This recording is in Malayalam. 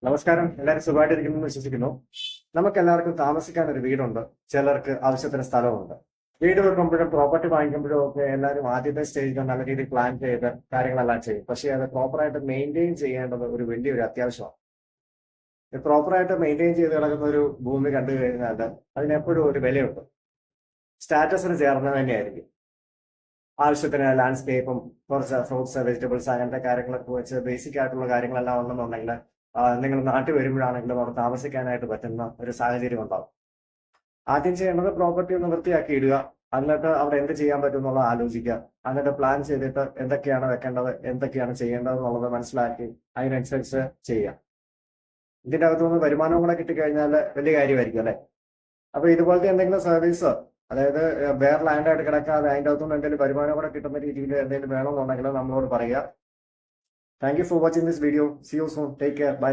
നമസ്കാരം. എല്ലാവരും സുഖമായിട്ടിരിക്കുന്നു എന്ന് വിശ്വസിക്കുന്നു. നമുക്ക് എല്ലാവർക്കും താമസിക്കാൻ ഒരു വീടുണ്ട്, ചിലർക്ക് ആവശ്യത്തിന് സ്ഥലമുണ്ട്. വീട് വെക്കുമ്പോഴും പ്രോപ്പർട്ടി വാങ്ങിക്കുമ്പോഴും ഒക്കെ എല്ലാവരും ആദ്യത്തെ സ്റ്റേജിൽ നല്ല രീതിയിൽ പ്ലാൻ ചെയ്ത് കാര്യങ്ങളെല്ലാം ചെയ്യും. പക്ഷേ അത് പ്രോപ്പറായിട്ട് മെയിൻറ്റെയിൻ ചെയ്യേണ്ടത് ഒരു വലിയൊരു അത്യാവശ്യമാണ്. പ്രോപ്പറായിട്ട് മെയിൻറ്റെയിൻ ചെയ്ത് കിടക്കുന്ന ഒരു ഭൂമി കണ്ടു കഴിഞ്ഞാൽ അതിനെപ്പോഴും ഒരു വിലയുണ്ട്. സ്റ്റാറ്റസിന് ചേർന്നത് തന്നെയായിരിക്കും. ആവശ്യത്തിന് ലാൻഡ്സ്കേപ്പും കുറച്ച് ഫ്രൂട്ട്സ് വെജിറ്റബിൾസ് അങ്ങനത്തെ കാര്യങ്ങളൊക്കെ വെച്ച് ബേസിക് ആയിട്ടുള്ള കാര്യങ്ങളെല്ലാം ഉണ്ടെന്നുണ്ടെങ്കിൽ നിങ്ങൾ നാട്ടിൽ വരുമ്പോഴാണെങ്കിലും അവിടെ താമസിക്കാനായിട്ട് പറ്റുന്ന ഒരു സാഹചര്യം ഉണ്ടാവും. ആദ്യം ചെയ്യേണ്ടത് പ്രോപ്പർട്ടി ഒന്ന് വൃത്തിയാക്കി ഇടുക. എന്നിട്ട് അവിടെ എന്ത് ചെയ്യാൻ പറ്റും എന്നുള്ളത് ആലോചിക്കുക. എന്നിട്ട് പ്ലാൻ ചെയ്തിട്ട് എന്തൊക്കെയാണ് വെക്കേണ്ടത്, എന്തൊക്കെയാണ് ചെയ്യേണ്ടത് എന്നുള്ളത് മനസ്സിലാക്കി അതിനനുസരിച്ച് ചെയ്യുക. ഇതിന്റെ അകത്തുനിന്ന് വരുമാനവും കൂടെ കിട്ടിക്കഴിഞ്ഞാൽ വലിയ കാര്യമായിരിക്കും അല്ലെ. അപ്പൊ ഇതുപോലത്തെ എന്തെങ്കിലും സർവീസ്, അതായത് വേറെ ലാൻഡായിട്ട് കിടക്കാതെ അതിൻ്റെ അകത്തുനിന്ന് എന്തെങ്കിലും വരുമാനം കൂടെ കിട്ടുന്ന രീതിയിൽ എന്തെങ്കിലും വേണമെന്നുണ്ടെങ്കിൽ നമ്മളോട് പറയുക. Thank you for watching this video. See you soon. Take care. By.